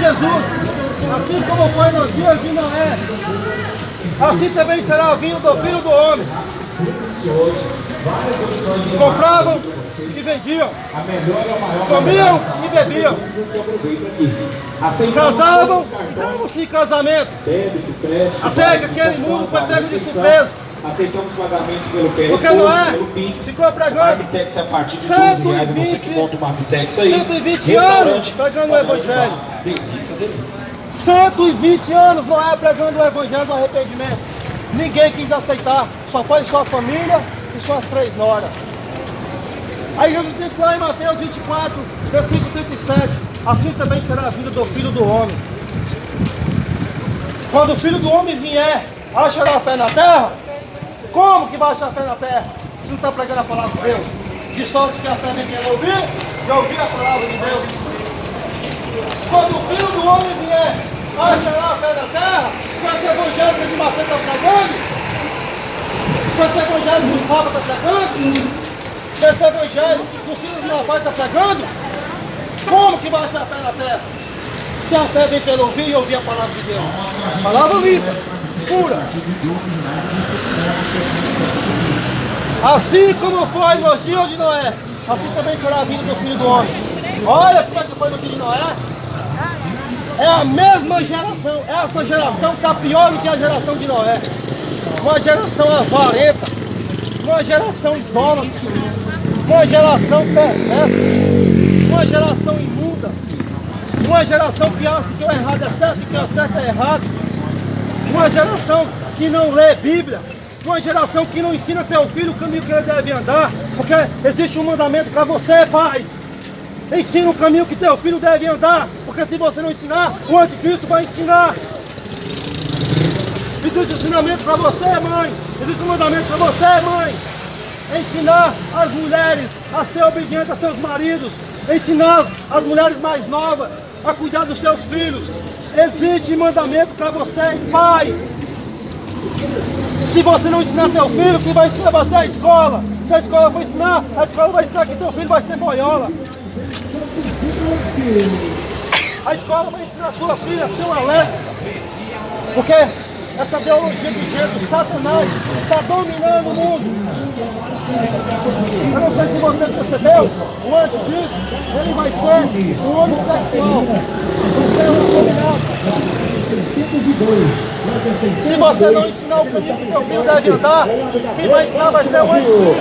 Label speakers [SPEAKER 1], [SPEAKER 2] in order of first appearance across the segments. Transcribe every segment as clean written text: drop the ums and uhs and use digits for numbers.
[SPEAKER 1] Jesus, assim como foi nos dias de Noé, assim também será a vinda do Filho do Homem. Compravam e vendiam, comiam e bebiam, casavam e davam-se em casamento, até que aquele mundo foi pego de surpresa.
[SPEAKER 2] Aceitamos pagamentos pelo PayPal,
[SPEAKER 1] Porque Noé
[SPEAKER 2] pelo Pix,
[SPEAKER 1] ficou pregando
[SPEAKER 2] Marmitex a partir de R$12, você que monta o Marmitex aí.
[SPEAKER 1] 120 anos pregando o Evangelho.
[SPEAKER 2] Delícia, delícia.
[SPEAKER 1] 120 anos Noé pregando o Evangelho do arrependimento. Ninguém quis aceitar, só foi sua família e suas 3 noras. Aí Jesus disse lá em Mateus 24, versículo 37, assim também será a vinda do Filho do Homem. Quando o Filho do Homem vier, achará fé na terra? Como que vai achar fé na terra? Se não está pregando a palavra de Deus. De sorte que a fé vem pelo ouvir, e ouvir a palavra de Deus. Quando o Filho do Homem vier, achará fé na terra? Com esse evangelho que o Marcelo está pregando? Com esse evangelho que o Fábio está pregando? Com esse evangelho que o Filho de Rafael está pregando? Como que vai achar fé na terra? Se a fé vem pelo ouvir e ouvir a palavra de Deus. Palavra limpa, pura. Assim como foi nos dias de Noé, assim também será a vinda do Filho do Homem. Olha como é que foi no dia de Noé. É a mesma geração. Essa geração está pior do que a geração de Noé. Uma geração avarenta, uma geração idólatra, uma geração perversa, uma geração imunda, uma geração que acha que o errado é certo e que o certo é errado, uma geração que não lê Bíblia, uma geração que não ensina teu filho o caminho que ele deve andar, porque existe um mandamento para você, pais. Ensina o caminho que teu filho deve andar, porque se você não ensinar, o anticristo vai ensinar. Existe um ensinamento para você, mãe. Existe um mandamento para você, mãe. Ensinar as mulheres a ser obedientes a seus maridos. Ensinar as mulheres mais novas a cuidar dos seus filhos. Existe mandamento para vocês, pais. Se você não ensinar teu filho, quem vai ensinar você é a escola. Se a escola for ensinar, a escola vai ensinar que teu filho vai ser boiola. A escola vai ensinar a sua filha a ser uma lésbica. Porque essa ideologia de gênero, Satanás, está dominando o mundo. Eu não sei se você percebeu, o anticristo, ele vai ser um homossexual. Você é um dominado. Se você não ensinar o caminho que teu filho deve andar, quem vai ensinar vai ser o anticristo.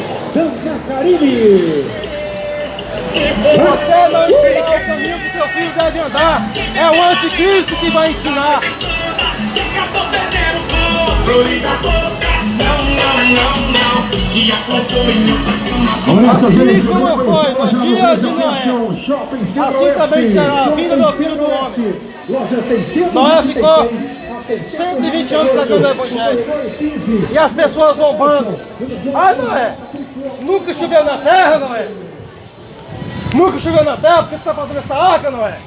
[SPEAKER 1] Se você não ensinar o caminho que teu filho deve andar, é o anticristo que vai ensinar. Assim como foi nos dias de Noé, assim também será a vinda do Filho do Homem. Noé ficou 120 anos pregando o Evangelho. E as pessoas zombando. Ah, Noé, nunca choveu na terra, Noé. Nunca choveu na terra, porque você está fazendo essa arca, Noé?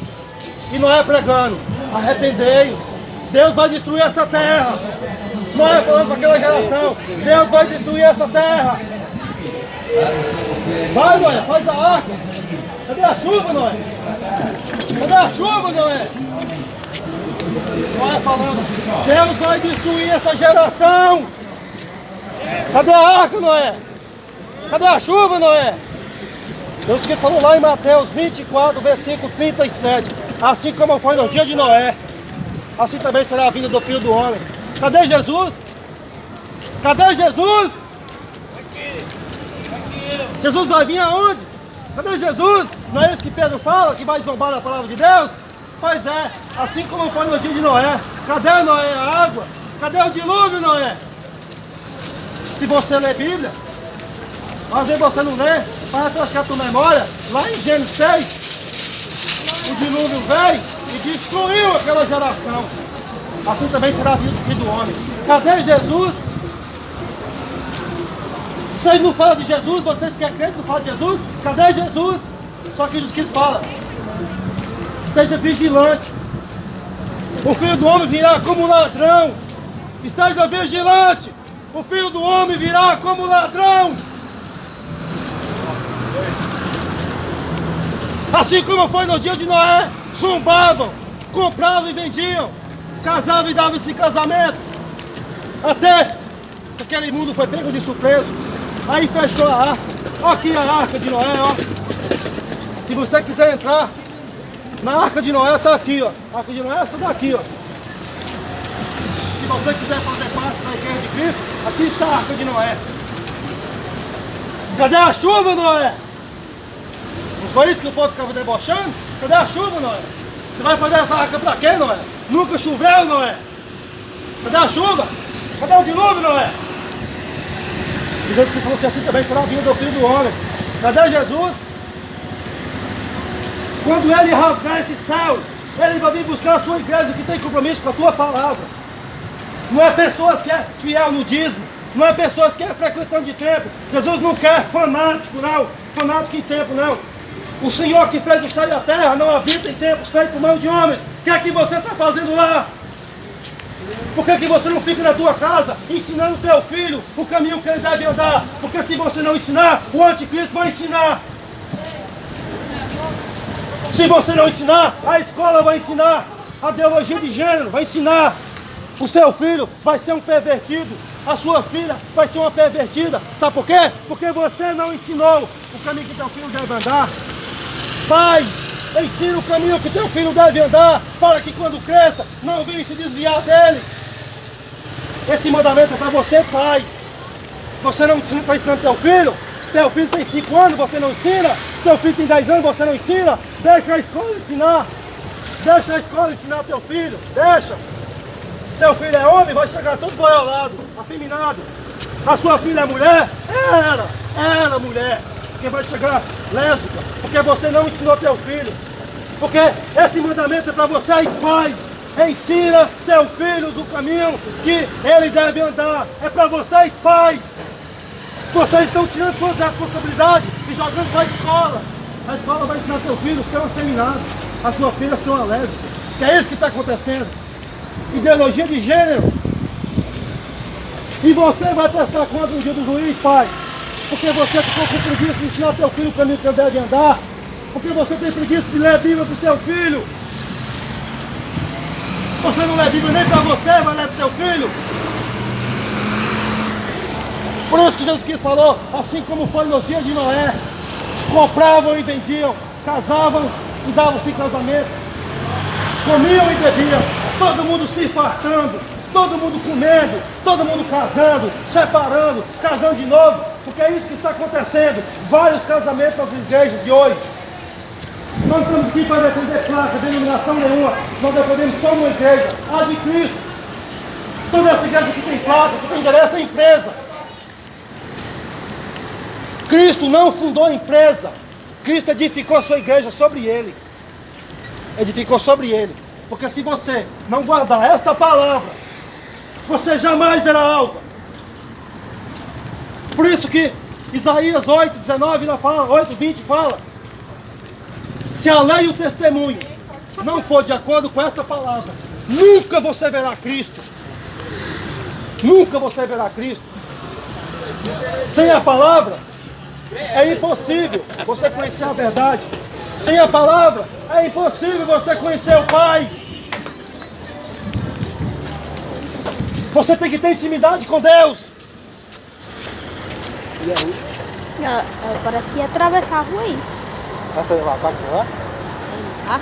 [SPEAKER 1] E Noé pregando, arrependei-os, Deus vai destruir essa terra. Noé falando para aquela geração, Deus vai destruir essa terra. Vai, Noé, faz a arca. Cadê a chuva, Noé? Cadê a chuva, Noé? Noé falando, Deus vai destruir essa geração. Cadê a arca, Noé? Cadê a chuva, Noé? Deus que falou lá em Mateus 24, versículo 37. Assim como foi no dia de Noé, assim também será a vinda do Filho do Homem. Cadê Jesus? Cadê Jesus? Aqui. Jesus vai vir aonde? Cadê Jesus? Não é isso que Pedro fala, que vai zombar da palavra de Deus? Pois é, assim como foi no dia de Noé. Cadê Noé a água? Cadê o dilúvio, Noé? Se você lê Bíblia, às vezes você não lê, para refrescar a tua memória, lá em Gênesis 6, o dilúvio veio e destruiu aquela geração. Assim também será a vida do Filho do Homem. Cadê Jesus? Vocês não falam de Jesus, vocês que acreditam não falam de Jesus? Cadê Jesus? Só que Jesus Cristo fala, esteja vigilante. O Filho do Homem virá como ladrão. Esteja vigilante. O Filho do Homem virá como ladrão. Assim como foi nos dias de Noé, zombavam, compravam e vendiam, casavam e davam esse casamento, até que aquele mundo foi pego de surpresa. Aí fechou a arca. Ó aqui a arca de Noé, ó. Se você quiser entrar na arca de Noé, tá aqui, ó. A arca de Noé é essa daqui, ó. Se você quiser fazer parte da igreja de Cristo, aqui está a arca de Noé. Cadê a chuva, Noé? Não foi isso que o povo ficava debochando? Cadê a chuva, Noé? Você vai fazer essa arca pra quê, Noé? Nunca choveu, Noé? Cadê a chuva? Cadê o dilúvio, Noé? E Jesus que falou que assim também será a vida do Filho do Homem. Cadê Jesus? Quando ele rasgar esse céu, ele vai vir buscar a sua igreja que tem compromisso com a tua palavra. Não é pessoas que é fiel no dízimo, não é pessoas que é frequentando de templo. Jesus não quer fanático, não. Fanático em templo, não. O Senhor que fez o céu e a terra não habita em templos feitos por mão de homens. O que é que você está fazendo lá? Por que você não fica na tua casa ensinando o teu filho o caminho que ele deve andar? Porque se você não ensinar, o anticristo vai ensinar. Se você não ensinar, a escola vai ensinar. A ideologia de gênero vai ensinar. O seu filho vai ser um pervertido. A sua filha vai ser uma pervertida. Sabe por quê? Porque você não ensinou o caminho que teu filho deve andar. Pais, ensina o caminho que teu filho deve andar, para que quando cresça, não venha se desviar dele. Esse mandamento é para você, pais. Você não está ensinando teu filho tem 5 anos, você não ensina. Teu filho tem 10 anos, você não ensina. Deixa a escola ensinar. Deixa a escola ensinar teu filho. Deixa. Seu filho é homem, vai chegar todo boiolado, afeminado. A sua filha é mulher? Ela mulher. Porque vai chegar lésbica. Porque você não ensinou teu filho. Porque esse mandamento é para vocês, pais. Ensina teus filhos o caminho que ele deve andar. É para vocês, pais. Vocês estão tirando suas responsabilidades e jogando para a escola. A escola vai ensinar teu filho a ser um afeminado, a sua filha a ser uma lésbica. Que é isso que está acontecendo. Ideologia de gênero. E você vai prestar conta no dia do juiz, pai. Porque você ficou com preguiça de ensinar teu filho o caminho que ele deve andar. Porque você tem preguiça de ler a Bíblia para o seu filho. Você não lê a Bíblia nem para você, vai ler para o seu filho. Por isso que Jesus Cristo falou, assim como foi nos dias de Noé, compravam e vendiam, casavam e davam-se em casamento, comiam e bebiam, todo mundo se fartando, todo mundo comendo, todo mundo casando, separando, casando de novo, porque é isso que está acontecendo, vários casamentos nas igrejas de hoje. Não estamos aqui para defender placa, denominação nenhuma, nós defendemos só uma igreja, a de Cristo. Toda essa igreja que tem placa, que tem endereço é empresa. Cristo não fundou a empresa, Cristo edificou a sua igreja sobre ele. Edificou sobre ele. Porque se você não guardar esta palavra, você jamais verá alva. Por isso que Isaías 8:19 fala, 8:20 fala, se a lei e o testemunho não for de acordo com esta palavra, nunca você verá Cristo. Nunca você verá Cristo. Sem a palavra, é impossível você conhecer a verdade. Sem a palavra, é impossível você conhecer o Pai. Você tem que ter intimidade com Deus. E aí?
[SPEAKER 3] Parece que ia atravessar a rua aí.
[SPEAKER 1] Vai fazer lá, vai lá?
[SPEAKER 3] Sei lá.